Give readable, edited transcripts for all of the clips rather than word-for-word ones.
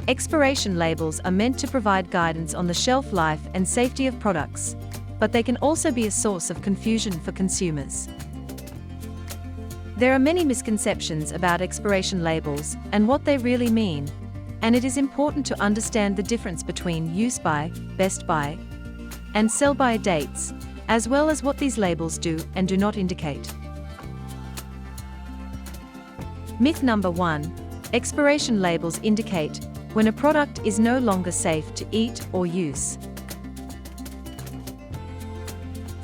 Expiration labels are meant to provide guidance on the shelf life and safety of products, but they can also be a source of confusion for consumers. There are many misconceptions about expiration labels and what they really mean, and it is important to understand the difference between use by, best by, and sell by dates, as well as what these labels do and do not indicate. Myth number 1. Expiration labels indicate when a product is no longer safe to eat or use.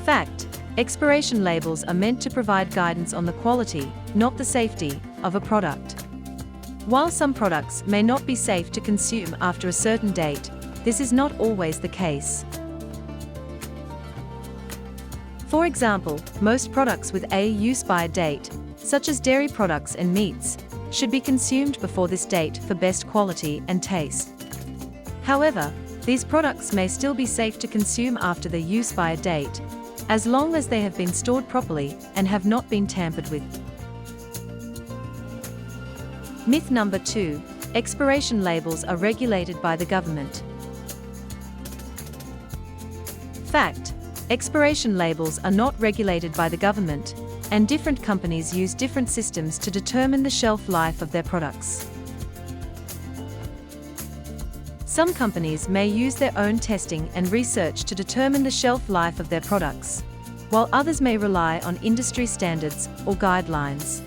Fact: expiration labels are meant to provide guidance on the quality, not the safety, of a product. While some products may not be safe to consume after a certain date, this is not always the case. For example, most products with a use-by date, such as dairy products and meats, should be consumed before this date for best quality and taste. However, these products may still be safe to consume after the use-by date, as long as they have been stored properly and have not been tampered with. Myth number 2. Expiration labels are regulated by the government. Fact: expiration labels are not regulated by the government, and different companies use different systems to determine the shelf life of their products. Some companies may use their own testing and research to determine the shelf life of their products, while others may rely on industry standards or guidelines.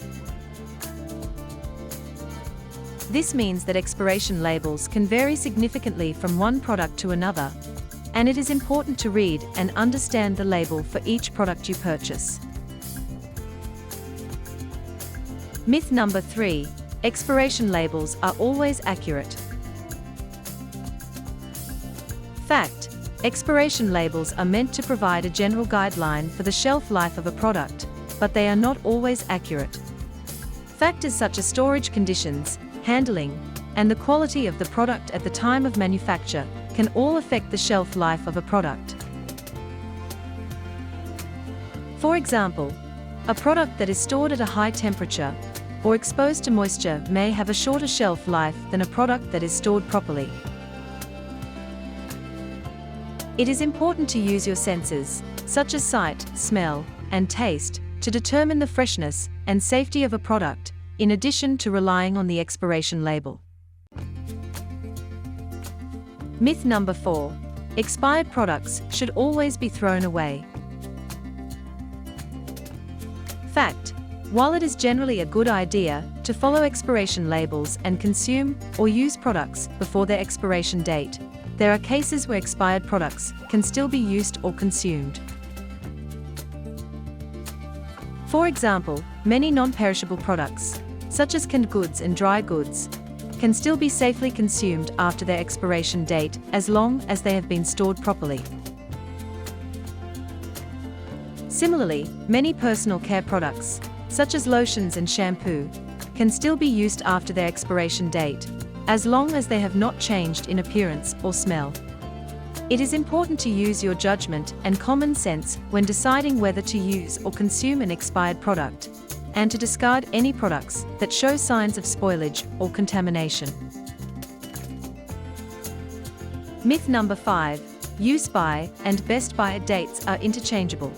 This means that expiration labels can vary significantly from one product to another, and it is important to read and understand the label for each product you purchase. Myth number 3. Expiration labels are always accurate. Fact: expiration labels are meant to provide a general guideline for the shelf life of a product, but they are not always accurate. Factors such as storage conditions, handling, and the quality of the product at the time of manufacture can all affect the shelf life of a product. For example, a product that is stored at a high temperature or exposed to moisture may have a shorter shelf life than a product that is stored properly. It is important to use your senses, such as sight, smell, and taste, to determine the freshness and safety of a product, in addition to relying on the expiration label. Myth number 4. Expired products should always be thrown away. Fact: while it is generally a good idea to follow expiration labels and consume or use products before their expiration date, there are cases where expired products can still be used or consumed. For example, many non-perishable products, such as canned goods and dry goods, can still be safely consumed after their expiration date as long as they have been stored properly. Similarly, many personal care products, such as lotions and shampoo, can still be used after their expiration date, as long as they have not changed in appearance or smell. It is important to use your judgment and common sense when deciding whether to use or consume an expired product, and to discard any products that show signs of spoilage or contamination. Myth number 5. Use by and best by dates are interchangeable.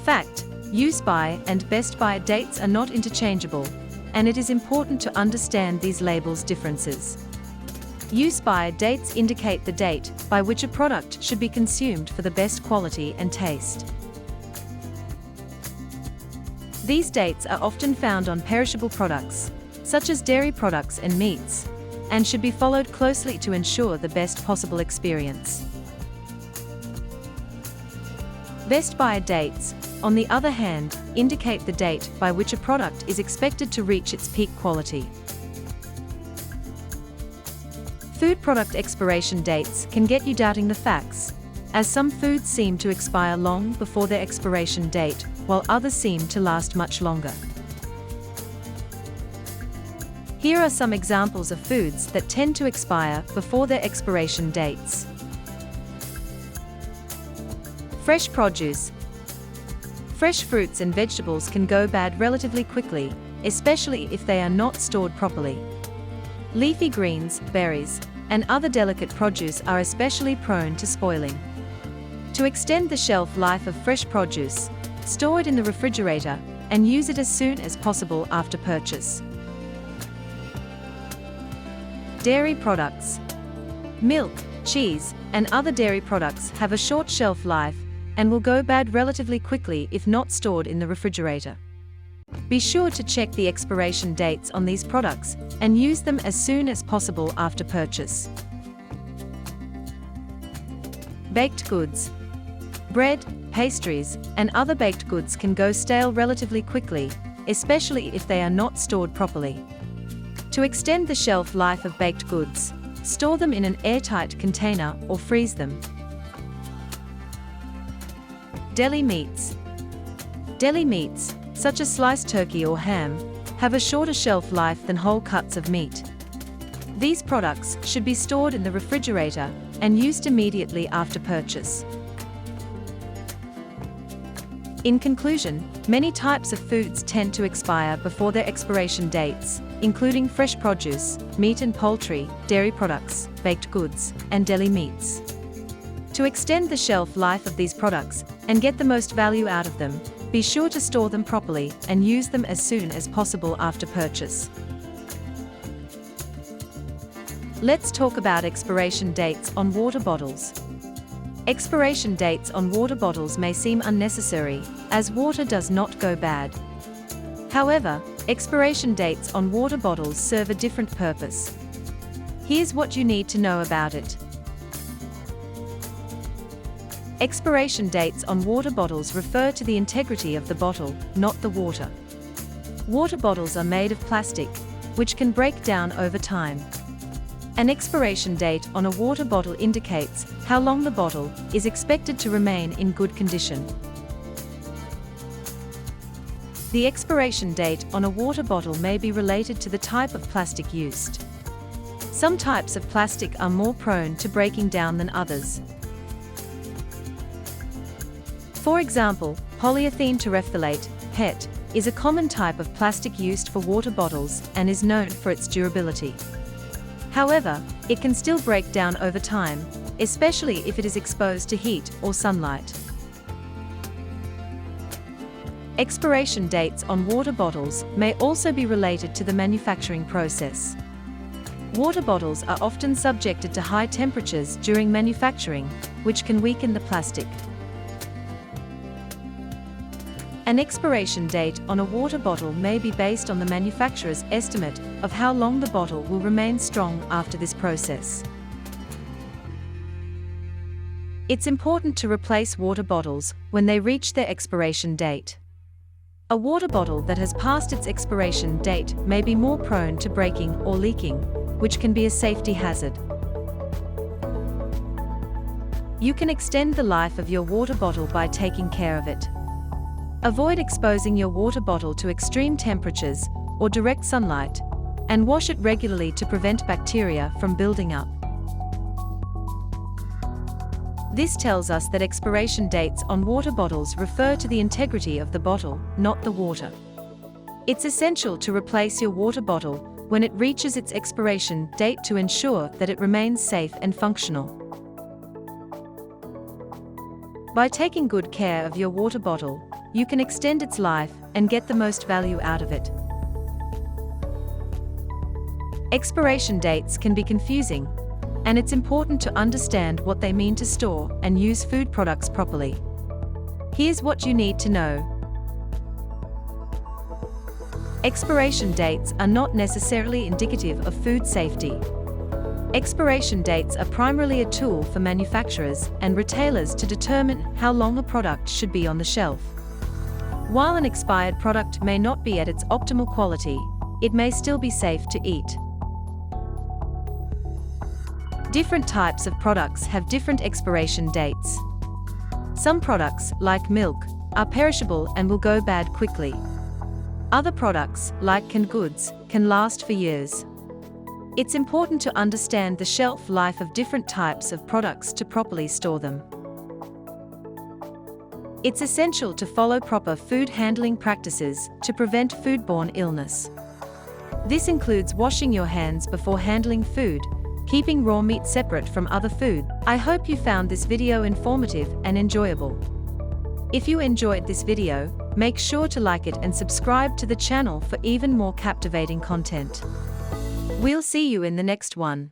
Fact: use by and best by dates are not interchangeable, and it is important to understand these labels' differences. Use by dates indicate the date by which a product should be consumed for the best quality and taste. These dates are often found on perishable products, such as dairy products and meats, and should be followed closely to ensure the best possible experience. Best by dates, on the other hand, indicate the date by which a product is expected to reach its peak quality. Food product expiration dates can get you doubting the facts, as some foods seem to expire long before their expiration date, while others seem to last much longer. Here are some examples of foods that tend to expire before their expiration dates. Fresh produce. Fresh fruits and vegetables can go bad relatively quickly, especially if they are not stored properly. Leafy greens, berries, and other delicate produce are especially prone to spoiling. To extend the shelf life of fresh produce, store it in the refrigerator and use it as soon as possible after purchase. Dairy products. Milk, cheese, and other dairy products have a short shelf life and will go bad relatively quickly if not stored in the refrigerator. Be sure to check the expiration dates on these products and use them as soon as possible after purchase. Baked goods. Bread, pastries, and other baked goods can go stale relatively quickly, especially if they are not stored properly. To extend the shelf life of baked goods, store them in an airtight container or freeze them. Deli meats. Deli meats, such as sliced turkey or ham, have a shorter shelf life than whole cuts of meat. These products should be stored in the refrigerator and used immediately after purchase. In conclusion, many types of foods tend to expire before their expiration dates, including fresh produce, meat and poultry, dairy products, baked goods, and deli meats. To extend the shelf life of these products and get the most value out of them, be sure to store them properly and use them as soon as possible after purchase. Let's talk about expiration dates on water bottles. Expiration dates on water bottles may seem unnecessary, as water does not go bad. However, expiration dates on water bottles serve a different purpose. Here's what you need to know about it. Expiration dates on water bottles refer to the integrity of the bottle, not the water. Water bottles are made of plastic, which can break down over time. An expiration date on a water bottle indicates how long the bottle is expected to remain in good condition. The expiration date on a water bottle may be related to the type of plastic used. Some types of plastic are more prone to breaking down than others. For example, polyethylene terephthalate, PET, is a common type of plastic used for water bottles and is known for its durability. However, it can still break down over time, especially if it is exposed to heat or sunlight. Expiration dates on water bottles may also be related to the manufacturing process. Water bottles are often subjected to high temperatures during manufacturing, which can weaken the plastic. An expiration date on a water bottle may be based on the manufacturer's estimate of how long the bottle will remain strong after this process. It's important to replace water bottles when they reach their expiration date. A water bottle that has passed its expiration date may be more prone to breaking or leaking, which can be a safety hazard. You can extend the life of your water bottle by taking care of it. Avoid exposing your water bottle to extreme temperatures or direct sunlight, and wash it regularly to prevent bacteria from building up. This tells us that expiration dates on water bottles refer to the integrity of the bottle, not the water. It's essential to replace your water bottle when it reaches its expiration date to ensure that it remains safe and functional. By taking good care of your water bottle, you can extend its life and get the most value out of it. Expiration dates can be confusing, and it's important to understand what they mean to store and use food products properly. Here's what you need to know. Expiration dates are not necessarily indicative of food safety. Expiration dates are primarily a tool for manufacturers and retailers to determine how long a product should be on the shelf. While an expired product may not be at its optimal quality, it may still be safe to eat. Different types of products have different expiration dates. Some products, like milk, are perishable and will go bad quickly. Other products, like canned goods, can last for years. It's important to understand the shelf life of different types of products to properly store them. It's essential to follow proper food handling practices to prevent foodborne illness. This includes washing your hands before handling food, keeping raw meat separate from other food. I hope you found this video informative and enjoyable. If you enjoyed this video, make sure to like it and subscribe to the channel for even more captivating content. We'll see you in the next one.